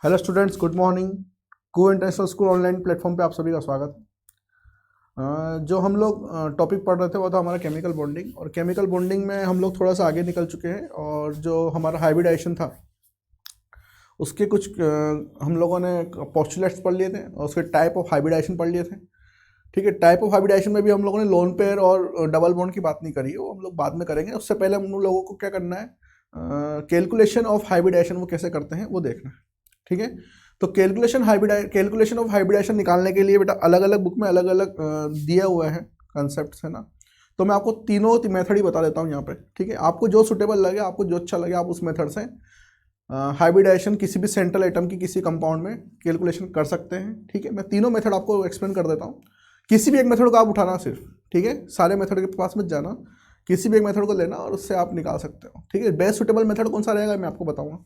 Hello students, good morning. को international school online platform पे आप सभी का स्वागत है। जो हम लोग टॉपिक पढ़ रहे थे वो था हमारा केमिकल बॉन्डिंग, और केमिकल बॉन्डिंग में हम लोग थोड़ा सा आगे निकल चुके हैं। और जो हमारा हाइब्रिडाइजेशन था उसके कुछ हम लोगों ने पोस्टुलेट्स पढ़ लिए थे और उसके टाइप ऑफ हाइब्रिडाइजेशन पढ़ लिए थे। ठीक है, टाइप ऑफ हाइब्रिडाइजेशन में भी हम लोगों ने लोन पेयर और डबल बॉन्ड की बात नहीं करी है, वो हम लोग बाद में करेंगे। उससे पहले हम लोगों को क्या करना है, कैलकुलेशन ऑफ हाइब्रिडाइजेशन वो कैसे करते हैं वो देखना है। ठीक है, तो कैलकुलेशन ऑफ हाइब्रिडाइजेशन निकालने के लिए बेटा अलग अलग बुक में अलग अलग दिया हुआ है कंसेप्ट, है ना। तो मैं आपको तीनों मेथड ही बता देता हूँ यहाँ पे। ठीक है, आपको जो सुटेबल लगे, आपको जो अच्छा लगे, आप उस मेथड से हाइब्रिडाइजेशन किसी भी सेंट्रल एटम की किसी कंपाउंड में कैलकुलेशन कर सकते हैं। ठीक है, मैं तीनों मेथड आपको एक्सप्लेन कर देता हूँ। किसी भी एक मेथड को आप उठाना सिर्फ, ठीक है, सारे मेथड के पास मत जाना, किसी भी एक मेथड को लेना और उससे आप निकाल सकते हो। ठीक है, बेस्ट सुटेबल मेथड कौन सा रहेगा मैं आपको बताऊंगा।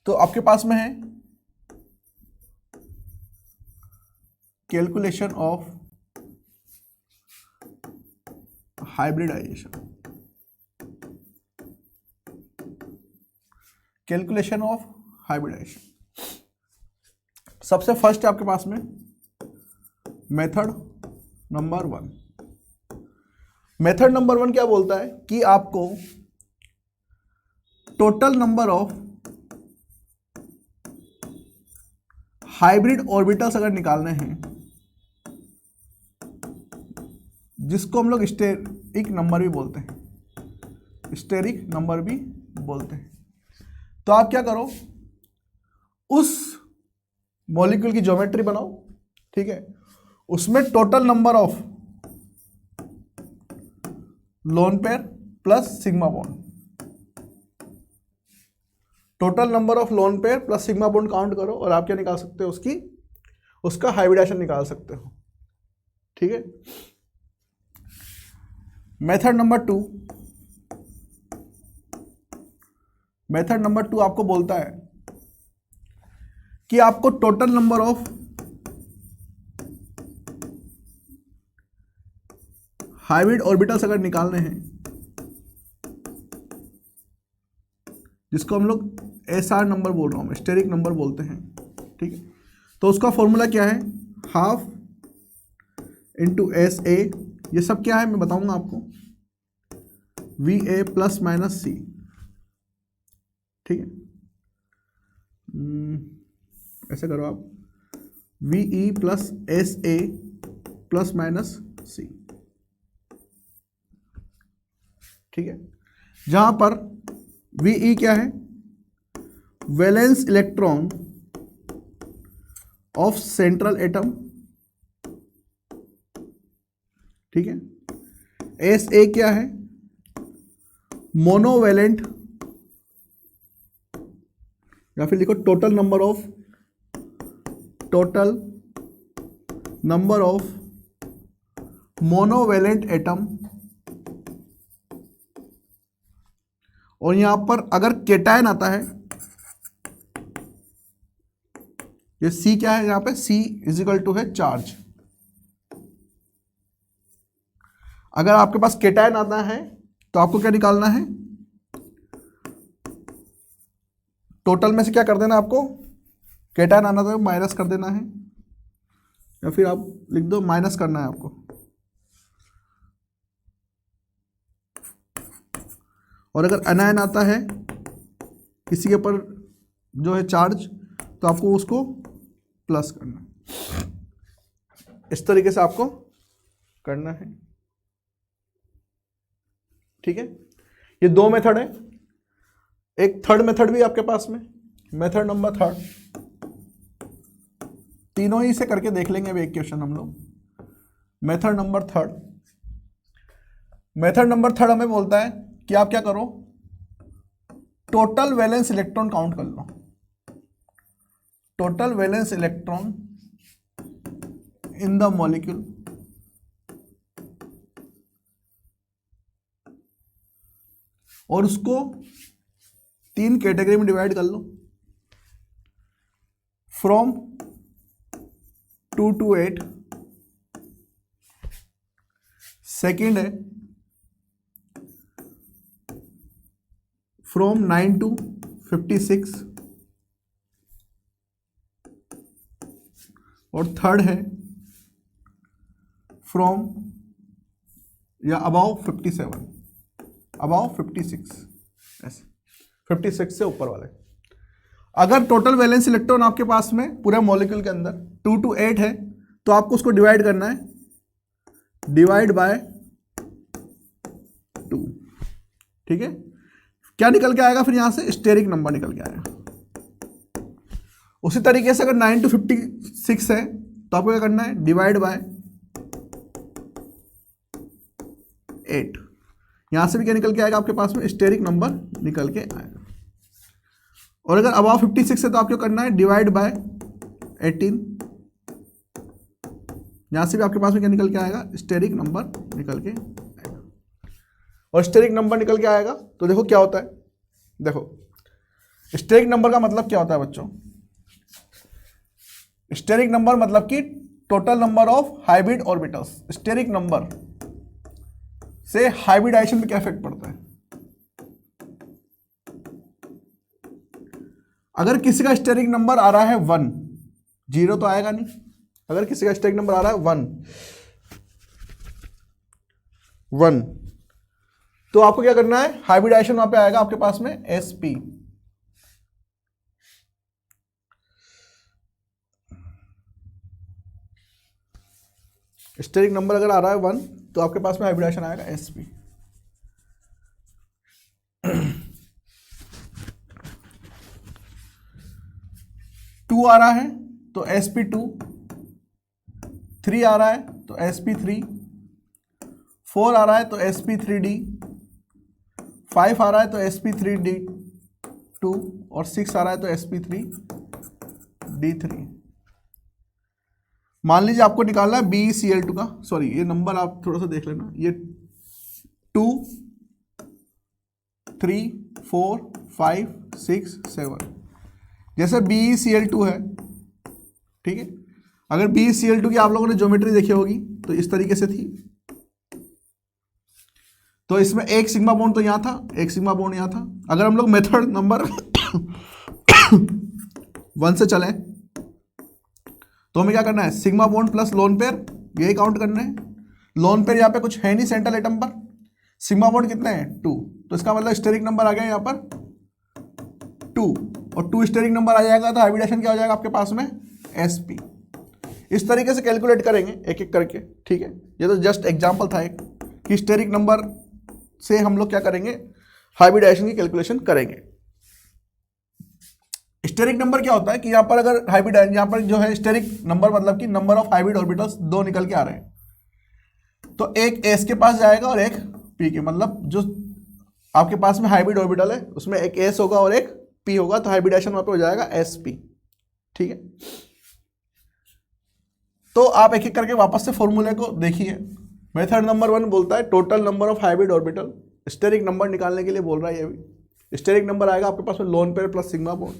तो आपके पास में है calculation of hybridization, calculation of hybridization. सबसे फर्स्ट है आपके पास में मेथड नंबर 1। मेथड नंबर 1 क्या बोलता है कि आपको total number of hybrid orbitals अगर निकालने हैं, जिसको हम लोग स्टेरिक नंबर भी बोलते हैं, स्टेरिक नंबर भी बोलते हैं, तो आप क्या करो, उस मॉलिक्यूल की ज्योमेट्री बनाओ। ठीक है, उसमें total number of loan pair plus sigma bond, total number of loan pair plus sigma bond count करो और आप क्या निकाल सकते हो, उसका हाइब्रिडाइजेशन निकाल सकते हो। ठीक है, मेथड नंबर 2, मेथड नंबर 2 आपको बोलता है कि आपको total number of hybrid orbitals अगर निकालने हैं, जिसको हम लोग SR नंबर बोल रहा हूं, स्टेरिक नंबर बोलते हैं। ठीक है, तो उसका फॉर्मूला क्या है, हाफ इंटू SA, ये सब क्या है मैं बताऊंगा आपको, VA प्लस माइनस C। ठीक है, ऐसे करो आप, VE plus SA plus minus C। ठीक है, जहां पर VE क्या है, valence electron of central atom. ठीक है, SA क्या है, मोनोवैलेंट, या फिर लिखो total number of monovalent atom. और यहां पर अगर केटायन आता है, ये C क्या है, यहां पे C इज इक्वल टू है चार्ज। अगर आपके पास केटायन आता है तो आपको क्या निकालना है, टोटल में से क्या कर देना आपको, केटायन आना तो माइनस कर देना है, या फिर आप लिख दो माइनस करना है आपको। और अगर अनायन आता है किसी के ऊपर जो है चार्ज, तो आपको उसको प्लस करना है। इस तरीके से आपको करना है। ठीक है, ये दो मेथड है। एक थर्ड मेथड भी आपके पास में, मेथड नंबर 3, तीनों ही से करके देख लेंगे अभी एक क्वेश्चन हम लोग। मेथड नंबर 3, मेथड नंबर 3 हमें बोलता है कि आप क्या करो, टोटल वैलेंस इलेक्ट्रॉन काउंट कर लो, total valence electron in the molecule, और उसको 3 कैटेगरी में डिवाइड कर लो, फ्रॉम 2 to 8, सेकेंड है फ्रॉम 9 to 56, और थर्ड है फ्रॉम या अबाउ 57, अबाउ 56, ऐसे 56 से ऊपर वाले। अगर टोटल वैलेंस इलेक्ट्रॉन आपके पास में पूरे मॉलिक्यूल के अंदर 2 to 8 है तो आपको उसको डिवाइड करना है, डिवाइड बाय 2, ठीक है। क्या निकल के आएगा फिर यहां से? स्टेरिक नंबर निकल के आएगा। उसी तरीके से अगर 9 to 56 है तो आपको क्या करना है? Divide by 8। यहां से भी क्या निकल के आएगा आपके पास में? स्टेरिक नंबर निकल के आएगा। और अगर अबाव 56 है तो आपको करना है? Divide by 18। यहां से भी आपके पास में क्या निकल के आएगा? स्टेरिक नंबर निकल के आएगा। और स्टेरिक नंबर निकल के आएगा तो देखो क्या होता है। देखो स्टेरिक नंबर का मतलब क्या होता है बच्चों? स्टेरिक नंबर मतलब कि total number of hybrid orbitals. Steric number से हाइब्रिडाइजेशन पे क्या इफेक्ट पड़ता है? अगर किसी का स्टेरिक नंबर आ रहा है 1, 0 तो आएगा नहीं। अगर किसी का स्टेरिक नंबर आ रहा है 1, तो आपको क्या करना है? हाइब्रिडाइजेशन वहां पे आएगा आपके पास में sp। स्टेरिक नंबर अगर आ रहा है 1 तो आपके पास में हाइब्रिडाइजेशन आएगा sp। 2 आ रहा है तो sp2, 3 आ रहा है तो sp3, 4 आ रहा है तो sp3d, 5 आ रहा है तो sp3d2 और 6 आ रहा है तो sp3d3। मान लीजिए आपको निकालना है BeCl2 का, सॉरी ये नंबर आप थोड़ा सा देख लेना, ये 2, 3, 4, 5, 6, 7। जैसे BeCl2 है, ठीक है। अगर BeCl2 की आप लोगों ने ज्योमेट्री देखी होगी तो इस तरीके से थी। तो इसमें एक सिग्मा बॉन्ड तो यहां था, एक सिग्मा बॉन्ड यहां था। अगर हम लोग मेथड नंबर 1 से चलें तो हमें क्या करना है? Sigma bond plus lone pair, यही काउंट करना है। लोन पेयर यहाँ पे कुछ है नहीं सेंट्रल एटम पर। सिग्मा बॉन्ड कितने हैं? 2, तो इसका मतलब स्टेरिक नंबर आ गया यहाँ पर 2, और 2 स्टेरिक नंबर आ जाएगा तो हाइब्रिडेशन क्या हो जाएगा आपके पास में? sp। इस तरीके से कैलकुलेट करेंगे एक एक करके, ठीक है। ये तो जस्ट एग्जाम्पल था एक कि स्टेरिक नंबर से हम लोग क्या करेंगे? हाइब्रिडाइजेशन की कैलकुलेशन करेंगे। स्टेरिक नंबर क्या होता है कि यहाँ पर अगर हाइब्रिड, यहाँ पर जो है स्टेरिक नंबर मतलब कि नंबर ऑफ हाइब्रिड ऑर्बिटल्स 2 निकल के आ रहे हैं, तो एक s के पास जाएगा और एक p के, मतलब जो आपके पास में हाइब्रिड ऑर्बिटल है उसमें एक s होगा और एक p होगा, तो हाइब्रिडेशन वहां पे हो जाएगा sp, ठीक है। तो आप एक एक करके वापस से फॉर्मूले को देखिए। मेथड नंबर 1 बोलता है total number of hybrid orbital, steric number निकालने के लिए बोल रहा है। ये भी स्टेरिक नंबर आएगा आपके पास में lone pair plus sigma bond.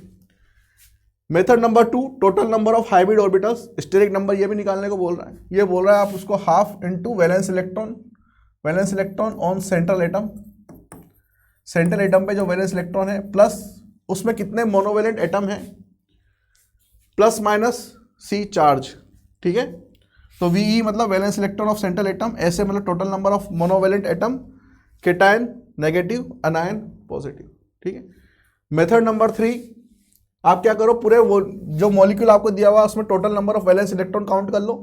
Method number 2 total number of hybrid orbitals, steric number ये भी निकालने को बोल रहा है। ये बोल रहा है आप उसको half into valence electron on central atom. Central atom पे जो वैलेंस इलेक्ट्रॉन है प्लस उसमें कितने मोनोवेलेंट एटम है, प्लस माइनस सी चार्ज, ठीक है। तो VE मतलब valence electron of central atom, ऐसे मतलब total number of monovalent atom, cation negative, अनायन positive, ठीक है। मेथड नंबर 3 आप क्या करो, पूरे वो जो मॉलिक्यूल आपको दिया हुआ उसमें total number of valence electron count कर लो।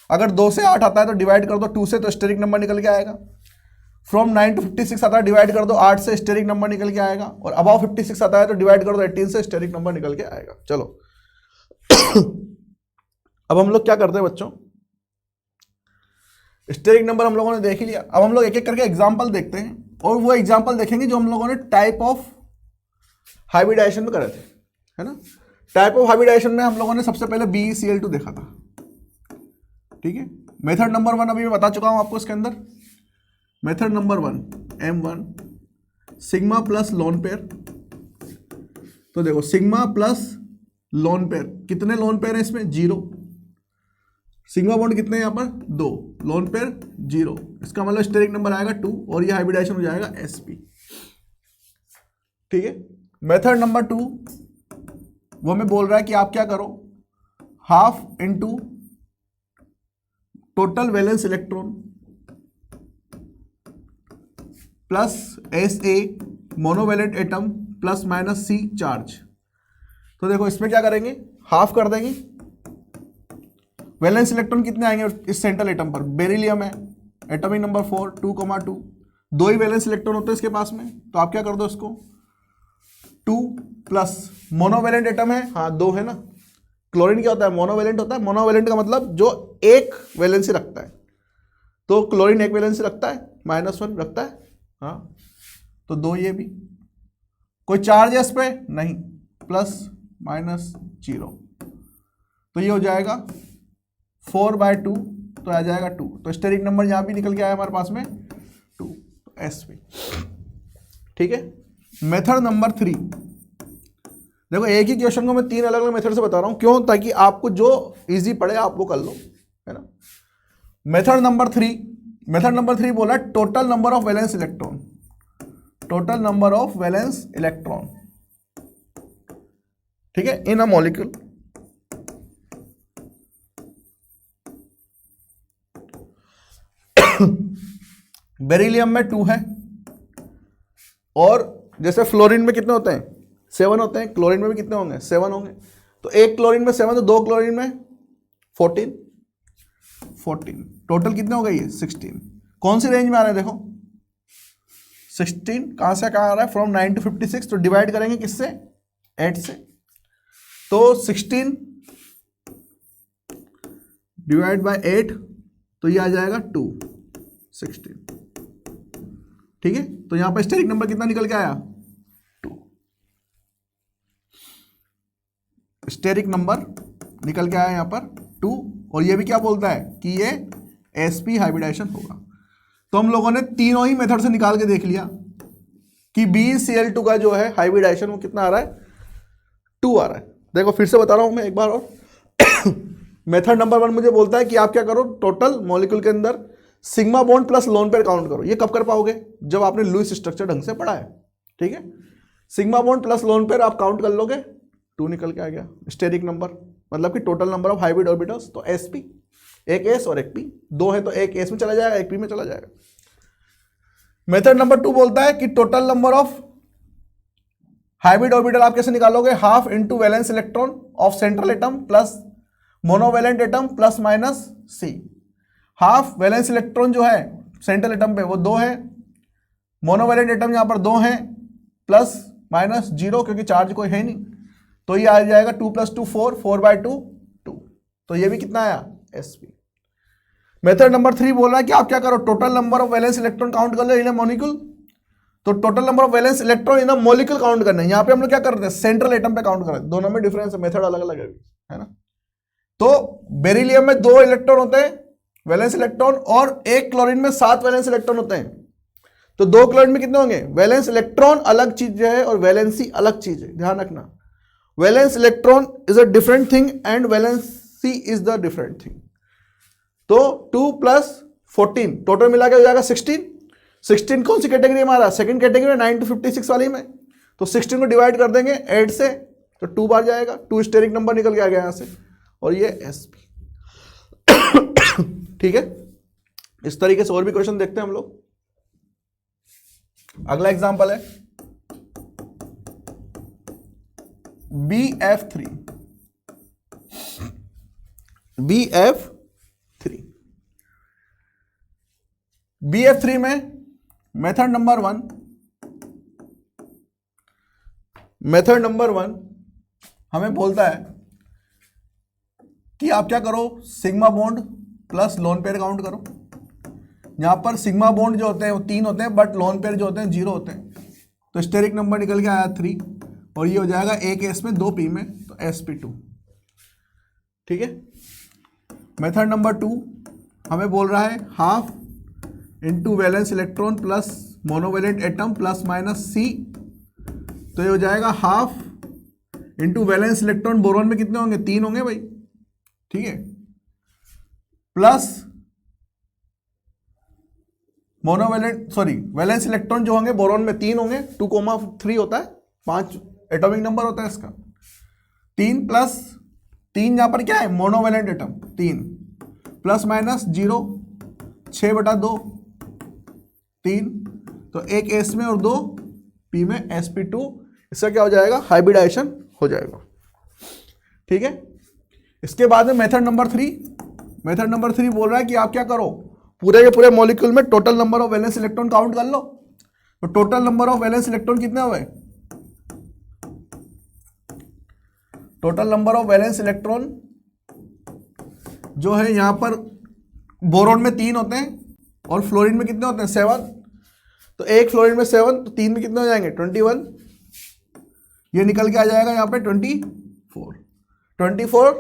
अगर 2 से 8 आता है तो डिवाइड कर दो 2 से, तो स्टेरिक नंबर निकल के आएगा। फ्रॉम 9 to 56 आता है, डिवाइड कर दो 8 से, स्टेरिक नंबर निकल के आएगा। और अबाव 56 आता है तो डिवाइड कर दो 18 से, स्टेरिक नंबर निकल के आएगा। चलो अब हम लोग क्या करते हैं बच्चों, स्टेरिक नंबर हम लोगों ने देख ही लिया। अब हम लोग एक एक करके एग्जांपल देखते हैं, और वो एग्जांपल देखेंगे जो हम लोगों ने टाइप ऑफ हाइब्रिडाइजेशन में करे थे, है ना। टाइप ऑफ हाइब्रिडाइजेशन में हम लोगों ने सबसे पहले BeCl2 देखा था, ठीक है। मेथड नंबर 1 अभी मैं बता चुका हूं आपको इसके अंदर। Method number 1 M1 sigma plus lone pair. तो देखो सिग्मा प्लस लोन पेयर, कितने लोन पेयर है इसमें? 0। सिग्मा बॉन्ड कितने हैं यहाँ पर? 2, लोन पेयर 0, इसका मतलब स्टेरिक नंबर आएगा 2 और ये हाइब्रिडाइजेशन हो जाएगा sp, ठीक है। मेथड नंबर 2 वो हमें बोल रहा है कि आप क्या करो, half into total valence electron plus S A monovalent atom plus minus C charge. तो देखो इसमें क्या करेंगे, हाफ कर देंगे। वैलेंस इलेक्ट्रॉन कितने आएंगे इस सेंट्रल एटम पर, बेरिलियम है, एटॉमिक नंबर 4 2,2, दो ही वैलेंस इलेक्ट्रॉन होते हैं इसके पास में, तो आप क्या कर दो इसको 2 प्लस मोनोवैलेंट एटम है, हाँ 2 है ना। क्लोरीन क्या होता है, मोनोवैलेंट होता है। मोनोवैलेंट का मतलब जो एक वैलेंसी रखता है, तो क्लोरीन एक वैलेंसी रखता है, -1 रखता है, हाँ। तो 2 ये भी, कोई चार्ज है इस पे नहीं, +-0, तो ये हो जाएगा 4/2, तो आ जाएगा 2। तो स्टेरिक नंबर यहां भी निकल के आया हमारे पास में 2, तो Sp। ठीक है। मेथड नंबर 3, देखो एक ही क्वेश्चन को मैं 3 अलग अलग मेथड से बता रहा हूं, क्यों, ताकि आपको जो इजी पड़े आप वो कर लो, है ना। मेथड नंबर 3 बोला total number of valence electron, total number of valence electron, ठीक है, इन अ मॉलिक्यूल। बेरिलियम में 2 है, और जैसे फ्लोरीन में कितने होते हैं 7 होते हैं, क्लोरीन में भी कितने होंगे 7 होंगे। तो एक क्लोरीन में 7, तो 2 क्लोरीन में 14, टोटल कितने हो गए ये 16। कौन सी रेंज में आ रहे हैं देखो, 16 कहां से कहां आ रहा है, फ्रॉम 9 to 56, तो डिवाइड करेंगे किससे 8 से, तो 16 डिवाइड बाय 8, तो ये आ जाएगा 2, 16, ठीक है। तो यहां पर स्टेरिक नंबर कितना निकल के आया 2, स्टेरिक नंबर निकल के आया यहां पर 2, और ये भी क्या बोलता है कि ये sp हाइब्रिडाइजेशन होगा। तो हम लोगों ने तीनों ही मेथड से निकाल के देख लिया कि BeCl2 का जो है हाइब्रिडाइजेशन वो कितना आ रहा है 2 आ रहा है। देखो फिर से बता रहा हूं मैं एक बार और मेथड नंबर 1 मुझे बोलता है कि आप क्या करो, टोटल मॉलिक्यूल के अंदर sigma bond plus lone pair count करो। ये कब कर पाओगे, जब आपने लुईस स्ट्रक्चर ढंग से पढ़ा है, ठीक है। Sigma bond plus lone pair आप काउंट कर लोगे, 2 निकल के आ गया स्टेरिक नंबर, मतलब कि total number of hybrid orbitals, तो sp, एक s और एक p, 2 है तो एक s में चला जाएगा, एक p में चला जाएगा। मेथड नंबर 2 बोलता है कि total number of hybrid orbital आप कैसे निकालोगे, half into valence electron of central atom plus monovalent atom plus minus C. Half valence electron जो है सेंट्रल एटम पे वो 2 है, मोनोवैलेंट एटम यहां पर 2 है, +-0 क्योंकि चार्ज कोई है नहीं, तो ये आ जाएगा 2 + 2 4, 4/2 2, तो ये भी कितना आया sp। मेथड नंबर 3 बोल रहा है कि आप क्या करो, total number of valence electron count कर लो इन अ मॉलिक्यूल। तो total number of valence electron in a molecule count करना है। यहां पे हम लोग क्या कर रहे हैं, सेंट्रल एटम पे काउंट कर रहे हैं, दोनों में डिफरेंस है, मेथड अलग अलग है ना। तो बेरिलियम में 2 इलेक्ट्रॉन होते हैं वैलेंस इलेक्ट्रॉन, और एक क्लोरीन में 7 वैलेंस इलेक्ट्रॉन होते हैं। तो 2 क्लोरीन में कितने होंगे, वैलेंस इलेक्ट्रॉन अलग चीज है और वैलेंसी अलग चीज है, ध्यान रखना। Valence electron is a different thing and valency is the different thing. तो 2 + 14 टोटल मिला के हो जाएगा 16। 16 कौन सी कैटेगरी में आ रहा है, सेकंड कैटेगरी में 9 to 56 वाली में। तो 16 को डिवाइड कर देंगे 8 से, तो 2 बार जाएगा, 2 स्टेरिक नंबर निकल के आ गया यहां से, और ये sp। ठीक है। इस तरीके से और भी क्वेश्चन देखते हैं हम लोग। अगला एग्जांपल है BF3। BF3 में मेथड नंबर 1 हमें बोलता है कि आप क्या करो, sigma bond plus lone pair count करो। यहां पर सिग्मा बॉन्ड जो होते हैं वो 3 होते हैं, बट लोन पेयर जो होते हैं 0 होते हैं। तो स्टेरिक नंबर निकल के आया 3, और ये हो जाएगा एक s में 2 p में, तो sp2, ठीक है। मेथड नंबर 2 हमें बोल रहा है half into valence electron plus monovalent atom plus minus C. तो ये हो जाएगा half into valence electron, boron में कितने होंगे 3 होंगे भाई, ठीक है, प्लस वैलेंस इलेक्ट्रॉन जो होंगे बोरॉन में 3 होंगे, 2,3 होता है, 5 एटॉमिक नंबर होता है इसका, 3 + 3 यहाँ पर क्या है, मोनोवेलेंट एटम 3, प्लस माइनस 0, 6/2 3, तो एक एस में और 2 पी में, sp2, इसका क्या हो जाएगा, हाइब्रिडाइजेशन हो जाएगा। ठीक है। इसके बाद में मेथड नंबर 3, मेथड नंबर 3 बोल रहा है कि आप क्या करो, पूरे के पूरे मॉलिक्यूल में total number of valence electron count कर लो। तो total number of valence electron कितने हुए, total number of valence electron जो है यहां पर बोरोन में 3 होते हैं और फ्लोरीन में कितने होते हैं, 7। तो एक फ्लोरीन में 7, तो 3 में कितने हो जाएंगे, 21। ये निकल के आ जाएगा यहाँ पे 24। 24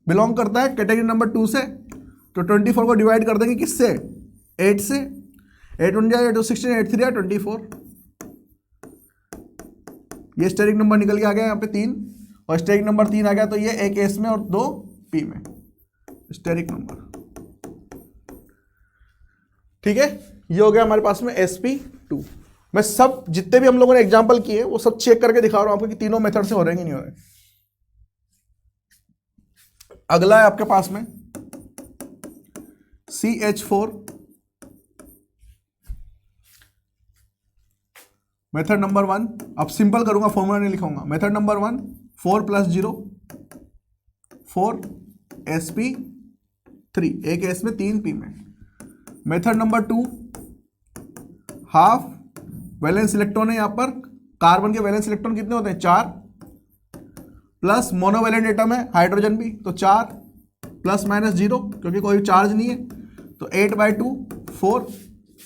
बिलोंग करता है कैटेगरी नंबर 2 से। तो 24 को डिवाइड कर देंगे किससे, 8 से। 8 1 जाए 8 16, 8 3 24। ये स्टेरिक नंबर निकल के आ गया यहाँ पे 3, और स्टेरिक नंबर 3 आ गया, तो ये एक एस में और 2 पी में स्टेरिक नंबर। ठीक है, ये हो गया हमारे पास में sp2। मैं सब जितने भी हम लोगों ने एग्जांपल किए वो सब चेक करके दिखा रहा हूं आपको कि तीनों मेथड से हो रहे हैं कि नहीं हो रहे। अगला है आपके पास में CH4, मेथड नंबर 1। अब सिंपल करूंगा, फॉर्मूला नहीं लिखूंगा। मेथड नंबर 1 4 + 0 4 sp3, एक एस में 3 पी में। Method number 2 half valence electron है, यहां पर कार्बन के वैलेंस इलेक्ट्रॉन कितने होते हैं, 4, प्लस मोनोवैलेंट एटम है हाइड्रोजन भी, तो 4 प्लस माइनस 0 क्योंकि कोई चार्ज नहीं है, तो 8/2 4,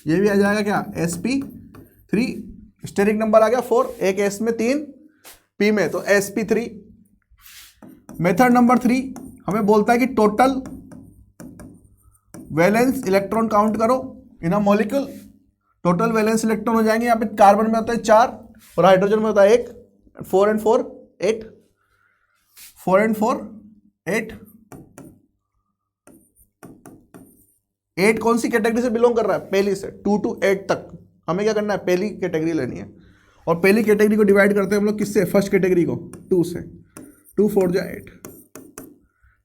ये भी आ जाएगा क्या, sp3। स्टेरिक नंबर आ गया 4, एक एस में 3 पी में, तो sp3। मेथड नंबर 3 हमें बोलता है कि टोटल वैलेंस इलेक्ट्रॉन काउंट करो in a molecule. Total valence electron हो जाएंगे, यहाँ पे कार्बन में होता है 4 और हाइड्रोजन में होता है 1, 4 and 4 8, 4 and 4 8। 8 कौन सी कैटेगरी से बिलोंग कर रहा है, पहली से 2 to 8 तक। हमें क्या करना है, पहली कैटेगरी लेनी है, और पहली कैटेगरी को डिवाइड करते हैं हम लोग किससे, फर्स्ट कैटेगरी को 2 से। 2 4 जा 8।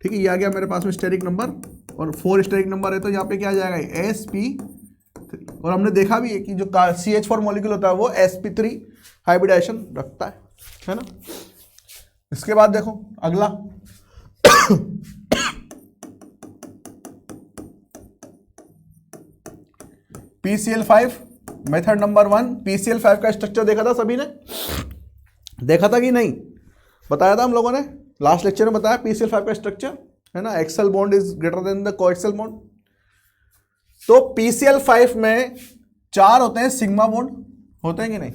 ठीक है, ये आ गया मेरे पास में स्टेरिक नंबर, और 4 स्टेरिक नंबर है, तो यहाँ पे क्या आ जाएगा, sp3। और हमने देखा भी है कि जो CH4 मॉलिक्यूल होता है वो sp3 हाइब्रिडाइजेशन रखता है ना। इसके बाद देखो अगला PCl5, मेथड नंबर 1। PCl5 का स्ट्रक्चर देखा था सभी ने, देखा था कि नहीं, बताया था हम लोगों ने लास्ट लेक्चर में, बताया PCl5 का स्ट्रक्चर है ना, axial bond is greater than the coaxial bond. तो PCl5 में 4 होते हैं सिग्मा बॉन्ड, होते हैं कि नहीं,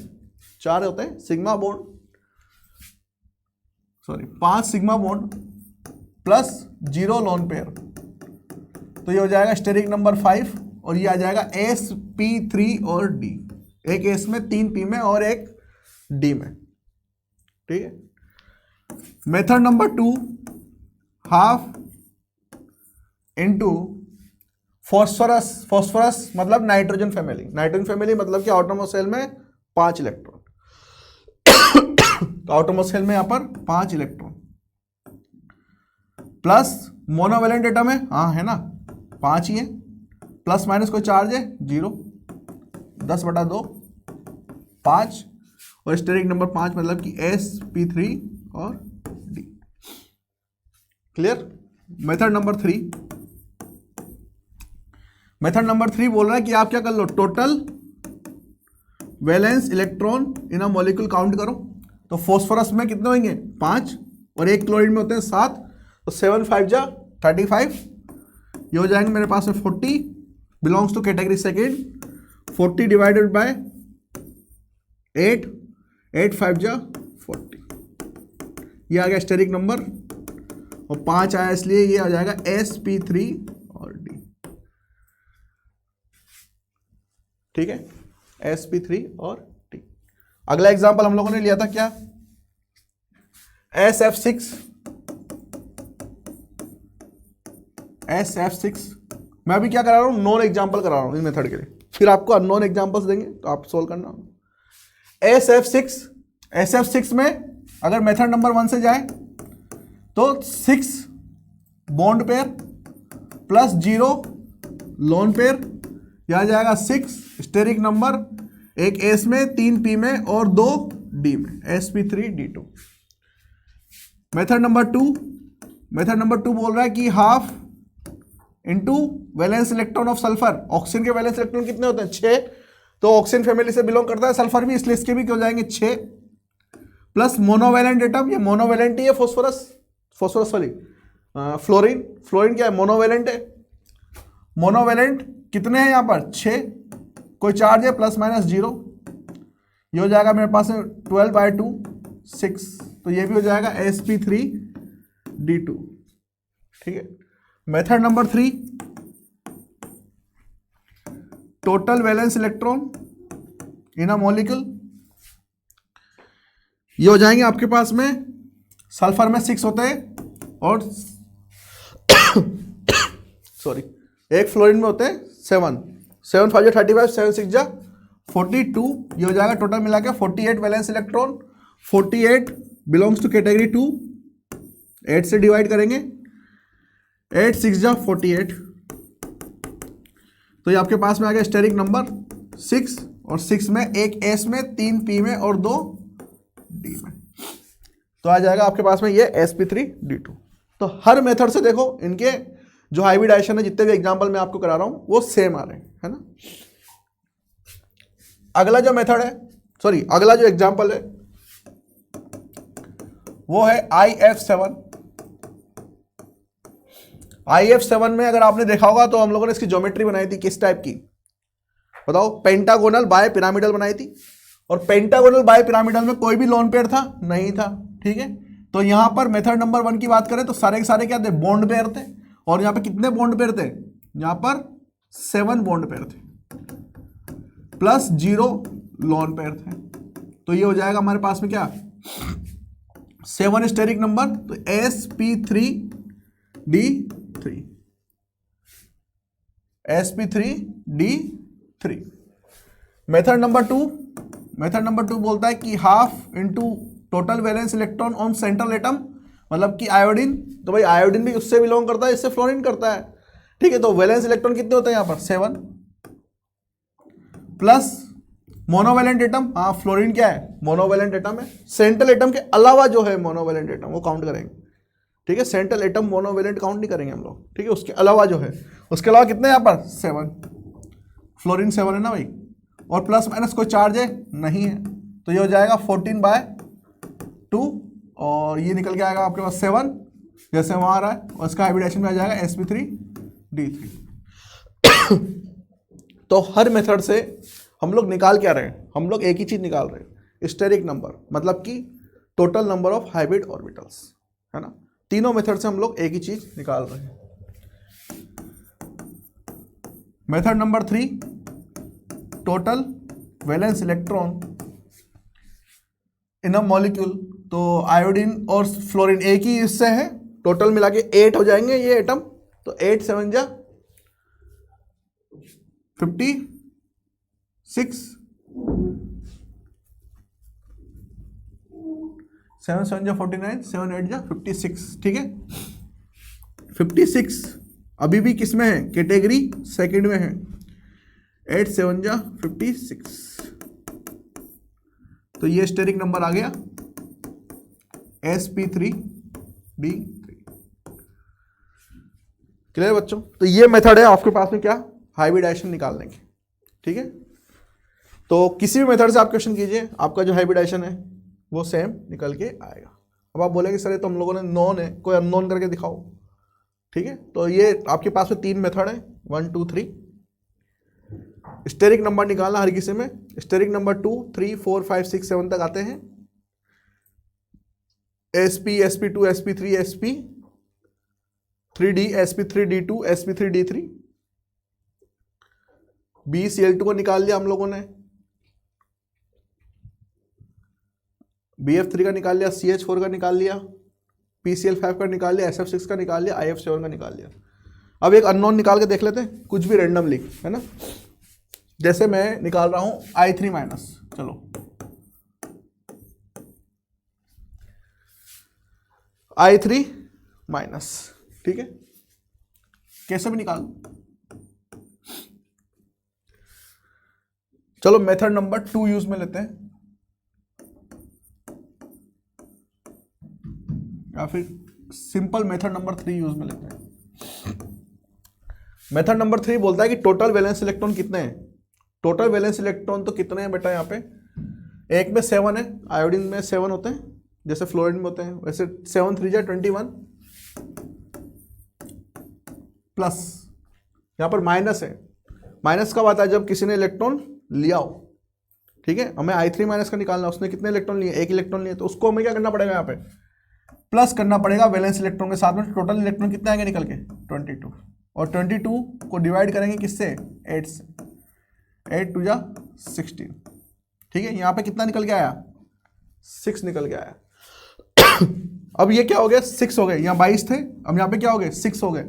4 होते हैं sigma bond, sorry 5 sigma bond plus 0 lone pair, तो ये हो जाएगा स्टेरिक नंबर 5, और ये आ जाएगा sp3 और d, एक s में 3 p में और एक d में। ठीक है। Method number 2 half into phosphorus. Phosphorus मतलब नाइट्रोजन फैमिली, नाइट्रोजन फैमिली मतलब कि आटोमोस सेल में 5 इलेक्ट्रॉन, तो आटोमोस सेल में यहां पर 5 इलेक्ट्रॉन, प्लस मोनोवेलेंट एटम है, हाँ है ना, 5 ही है, प्लस माइनस कोई चार्ज है 0, 10/2 5, और स्टेरिक नंबर 5 मतलब कि sp3 और d। Clear. Method number 3, method number 3 बोल रहा है कि आप क्या कर लो, total valence electron in a molecule count करो। तो फॉस्फोरस में कितने होंगे, 5, और एक क्लोरीन में होते हैं 7, तो 7 5 जा 35, ये हो जाएंगे मेरे पास में 40, belongs to category second. 40 divided by 8, 8 5 जा 40, ये आ गया स्टेरिक नंबर, और 5 आया इसलिए ये आ जाएगा sp3 और d। ठीक है, sp3 और d। अगला एग्जांपल हम लोगों ने लिया था क्या, SF6। मैं अभी क्या करा रहा हूं, नॉन एग्जांपल करा रहा हूं इस मेथड के लिए, फिर आपको अननोन एग्जांपल्स देंगे तो आप सोल्व करना। SF6 में अगर मेथड नंबर 1 से जाए तो 6 bond pair plus 0 lone pair, यहां जाएगा 6 स्टेरिक नंबर, एक एस में 3 पी में और 2 डी में, sp3d2। मेथड नंबर 2 बोल रहा है कि half into valence electron of sulphur. Oxygen के वैलेंस इलेक्ट्रॉन कितने होते हैं? 6, तो ऑक्सीजन फैमिली से बिलोंग करता है सल्फर भी, इसलिए इसके भी क्यों जाएंगे 6, प्लस मोनोवैलेंट एटम, ये मोनोवैलेंट ही है फोस्फोरस वाली, फ्लोरीन क्या है? मोनोवैलेंट है। मोनोवैलेंट कितने हैं यहाँ पर? 6, कोई चार्ज है प्लस माइनस 0, ये हो जाएगा मेरे पास 12/2 6, तो ये भी हो जाएगा sp3d2। ठीक है। Method number 3, total valence electron in a molecule, ये हो जाएंगे आपके पास में, सल्फर में 6 होते हैं और सॉरी एक फ्लोरीन में होते हैं 7, 7 5 35, 7 6 42, ये हो जाएगा टोटल मिला के 48 valence electron. 48 belongs to category 2, 8 से डिवाइड करेंगे, 8 6 48, तो ये आपके पास में आ गया स्टेरिक नंबर 6, और 6 में एक एस में 3 पी में और 2 डी में, तो आ जाएगा आपके पास में ये sp3d2। तो हर मेथड से देखो इनके जो हाइब्रिडाइजेशन है, जितने भी एग्जांपल मैं आपको करा रहा हूं वो सेम आ रहे हैं, है ना। अगला जो मेथड है, अगला जो एग्जांपल है वो है IF7। IF7 में अगर आपने देखा होगा तो हम लोगों ने इसकी ज्योमेट्री बनाई थी, किस टाइप की बताओ? पेंटागोनल बाय पिरामिडल बनाई थी, और पेंटागोनल बाय पिरामिडल में कोई भी लोन पेयर था नहीं था। ठीक है, तो यहां पर मेथड नंबर 1 की बात करें तो सारे के सारे क्या थे? बॉन्ड पेयर थे, और यहां पे कितने बॉन्ड पेयर थे? यहां पर 7 बॉन्ड पेयर थे प्लस 0 लोन पेयर थे, तो ये हो जाएगा हमारे पास में क्या? 7 स्टेरिक नंबर, तो sp3d3, sp3d3। मेथड नंबर 2 बोलता है कि half into total valence electron on central atom, मतलब कि आयोडीन, तो भाई आयोडीन भी उससे बिलोंग करता है, इससे फ्लोरीन करता है। ठीक है, तो वैलेंस इलेक्ट्रॉन कितने होते हैं यहां पर? 7, प्लस मोनोवैलेंट एटम, हाँ फ्लोरीन क्या है? मोनोवैलेंट एटम है। सेंट्रल एटम के अलावा जो है मोनोवैलेंट एटम वो काउंट करेंगे। ठीक है, सेंट्रल एटम मोनोवैलेंट काउंट नहीं करेंगे हम लोग। ठीक है, उसके अलावा जो है, उसके अलावा कितने यहाँ पर? 7, फ्लोरीन 7 है ना भाई, और प्लस माइनस कोई चार्ज है नहीं है, तो ये हो जाएगा 14/2, और ये निकल के आएगा आपके पास 7 जैसे वहां आ रहा है, और इसका हाइब्रिडाइजेशन में आ जाएगा sp3d3। तो हर मेथड से हम लोग निकाल क्या रहे हैं? हम लोग एक ही चीज निकाल रहे हैं, स्टेरिक नंबर, मतलब कि total number of hybrid orbitals, है ना। तीनों मेथड से हम लोग एक ही चीज निकाल रहे हैं। Method number 3, total valence electron in a molecule, तो आयोडीन और फ्लोरीन एक ही इससे है, टोटल मिला के 8 हो जाएंगे ये एटम, तो 8 7 जा 56, 7 7 जा 49, 7 8 जा 56। ठीक है, 56 अभी भी किस में है? कैटेगरी सेकंड में है। 8 7 जा 56, तो ये स्टेरिक नंबर आ गया sp3d3। क्लियर बच्चों? तो ये मेथड है आपके पास में क्या? हाइब्रिडाइजेशन निकालने की। ठीक है, तो किसी भी मेथड से आप क्वेश्चन कीजिए, आपका जो हाइब्रिडाइजेशन है वो सेम निकल के आएगा। अब आप बोलेंगे सर ये तो हम लोगों ने नॉन है, कोई अननोन करके दिखाओ। ठीक है, तो ये आपके पास में 3 मेथड है, 1 2 3। स्टेरिक नंबर निकालना हर किसी में, स्टेरिक नंबर 2 3 4 5 6 7 तक आते हैं, sp sp2 sp3 sp3d sp3d2 sp3d3। BCl2 को निकाल लिया हम लोगों ने, BF3 का निकाल लिया, CH4 का निकाल लिया, PCl5 का निकाल लिया, SF6 का निकाल लिया, IF7 का निकाल लिया। अब एक अननोन निकाल के देख लेते हैं, कुछ भी रैंडमली, है ना। जैसे मैं निकाल रहा हूं I3-, चलो I3 माइनस, ठीक है, कैसे भी निकाल। चलो मेथड नंबर 2 यूज में लेते हैं, या फिर सिंपल मेथड नंबर 3 यूज में लेते हैं। मेथड नंबर 3 बोलता है कि टोटल वैलेंस इलेक्ट्रॉन कितने हैं। टोटल वैलेंस इलेक्ट्रॉन तो कितने हैं बेटा, यहाँ पे एक में 7 है, आयोडीन में 7 होते हैं जैसे फ्लोरीन में होते हैं, वैसे 7 3 21 प्लस यहाँ पर माइनस है। माइनस कब आता है, जब किसी ने इलेक्ट्रॉन लिया हो, ठीक है। हमें I3 माइनस का निकालना, उसने कितने इलेक्ट्रॉन लिए, एक इलेक्ट्रॉन लिए, तो उसको हमें क्या करना पड़ेगा, यहाँ पे प्लस करना पड़ेगा वैलेंस इलेक्ट्रॉन के साथ में। टोटल इलेक्ट्रॉन कितने आएंगे निकल के 22, और 22 को डिवाइड करेंगे किससे, 8 से, 8 2 16, ठीक है। यहाँ पे कितना निकल के आया, 6 निकल के आया। अब ये क्या हो गया, 6 हो गए, यहाँ 22 थे, अब यहाँ पे क्या हो गए, 6 हो गए।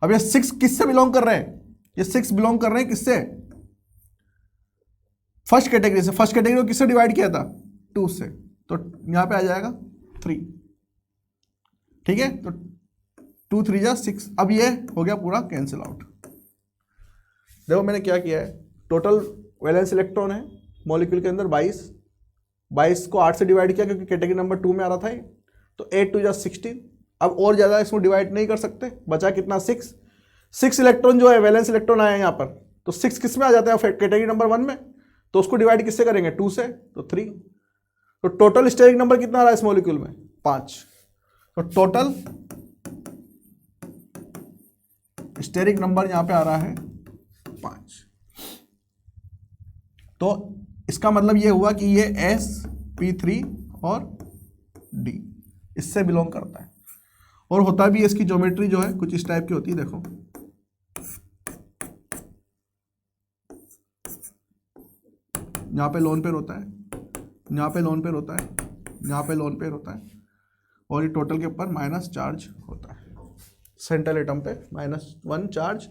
अब ये 6 किससे बिलोंग कर रहे हैं, ये 6 बिलोंग कर रहे हैं किससे, फर्स्ट कैटेगरी से। फर्स्ट कैटेगरी को किससे डिवाइड किया था, 2 से, तो यहाँ पे आ जाएगा 3, ठीक है। तो 2 3 6, अब ये हो गया पूरा कैंसिल आउट। देखो मैंने क्या किया है, टोटल वैलेंस इलेक्ट्रॉन है मॉलिक्यूल के अंदर 22 को 8 से डिवाइड किया क्योंकि कैटेगरी नंबर 2 में आ रहा था ये, तो 8 2 16। अब और ज़्यादा इसमें डिवाइड नहीं कर सकते, बचा कितना, 6 इलेक्ट्रॉन जो है वैलेंस इलेक्ट्रॉन आया यहाँ पर, तो 6 किस में आ जाता है कैटेगरी नंबर 1 में, तो उसको डिवाइड किससे करेंगे, 2 से, तो 3। तो टोटल स्टेरिक नंबर कितना आ रहा है इस मॉलिक्यूल में, 5। तो टोटल स्टेरिक नंबर यहां पे आ रहा है 5। तो इसका मतलब ये हुआ कि ये sp3 और d इससे बिलोंग करता है। और होता भी इसकी ज्योमेट्री जो है कुछ इस टाइप की होती है, देखो यहाँ पे लोन पेयर होता है, यहाँ पे लोन पेयर होता है, यहाँ पे लोन पेयर होता है, और ये टोटल के ऊपर माइनस चार्ज होता है, सेंट्रल एटम पे -1 चार्ज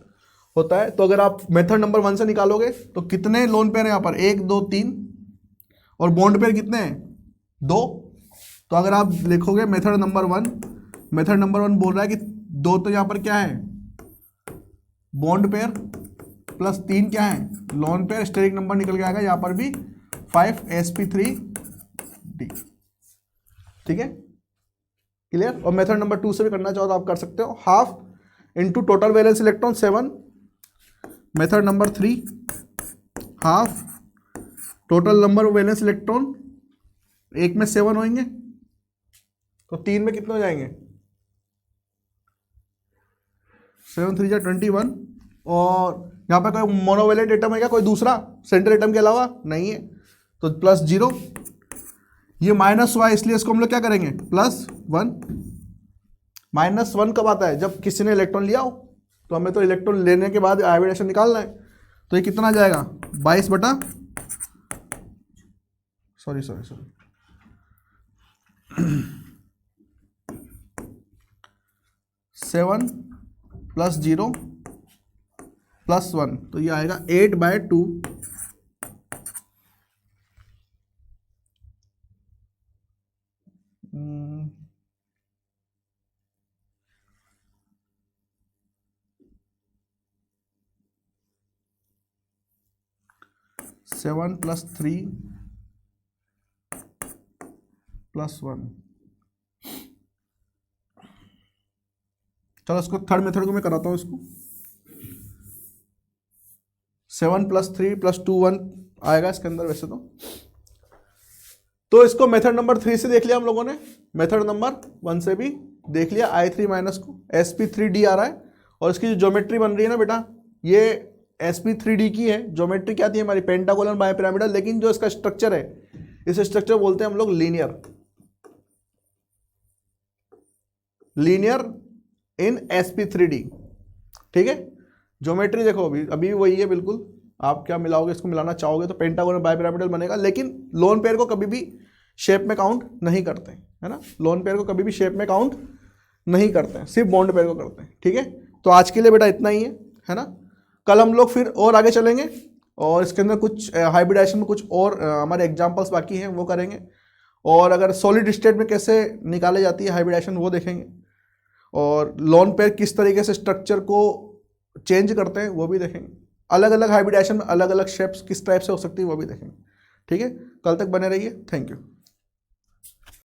होता है। तो अगर आप मेथड नंबर 1 से निकालोगे तो कितने लोन पेयर हैं यहाँ पर, 1 2 3, और बॉन्ड पेयर कितने हैं, 2। तो अगर आप लिखोगे मेथड नंबर 1, मेथड नंबर 1 बोल रहा है कि 2 तो यहाँ पर क्या है, बॉन्ड पेयर, प्लस 3 क्या है, लोन पेयर। स्टेरिक नंबर निकल के आएगा यहाँ पर भी 5 sp3d, ठीक है, क्लियर। और मेथड नंबर 2 से भी करना चाहो तो आप कर सकते हो, half into total valence electron 7, method number 3 half total number of valence electron, एक में 7 होंगे तो 3 में कितने हो जाएंगे, 7 3 21। और यहाँ पर कोई मोनोवैलेंट एटम है क्या, कोई दूसरा सेंट्रल एटम के अलावा नहीं है, तो +0। ये माइनस हुआ इसलिए इसको हम लोग क्या करेंगे, +1। -1 कब आता है, जब किसी ने इलेक्ट्रॉन लिया हो, तो हमें तो इलेक्ट्रॉन लेने के बाद आयोडाइजेशन निकालना है। तो ये कितना आ जाएगा, 22 बटा सॉरी 7 + 0 + 1, तो ये आएगा 8/2 7 + 3 + 1। चलो इसको थर्ड मेथड को मैं कराता हूँ इसको। 7 + 3 + 2 1 आएगा इसके अंदर वैसे तो इसको मेथड नंबर 3 से देख लिया हम लोगों ने, मेथड नंबर 1 से भी देख लिया। I3 माइनस को sp3d आ रहा है, और इसकी जो ज्योमेट्री बन रही है ना बेटा, ये sp3d की है। ज्योमेट्री क्या थी हमारी, पेंटागोनल बाइपिरामिडल, लेकिन जो इसका स्ट्रक्चर है, इस स्ट्रक्चर बोलते हैं हम लोग लीनियर इन sp3d, ठीक है। ज्योमेट्री देखो अभी वही है बिल्कुल, आप क्या मिलाओगे, इसको मिलाना चाहोगे तो पेंटागोनल बाइपिरामिडल बनेगा, लेकिन लोन पेयर को कभी भी शेप में काउंट नहीं करते हैं, है ना। लोन पेयर को कभी भी शेप में काउंट नहीं करते हैं, सिर्फ बॉन्ड पेयर को करते हैं, ठीक है। तो आज के लिए बेटा इतना ही है ना। कल हम लोग फिर और आगे चलेंगे, और इसके अंदर कुछ हाइब्रिडाइजेशन में कुछ और हमारे एग्जाम्पल्स बाकी हैं वो करेंगे, और अगर सॉलिड स्टेट में कैसे निकाले जाती है हाइब्रिडाइजेशन वो देखेंगे। और लोन पेयर किस तरीके से स्ट्रक्चर को चेंज करते हैं वो भी देखेंगे। अलग अलग हाइब्रिडाइजेशन में अलग अलग शेप्स किस टाइप से हो सकती है वो भी देखेंगे। ठीक है, कल तक बने रहिए। Thank you.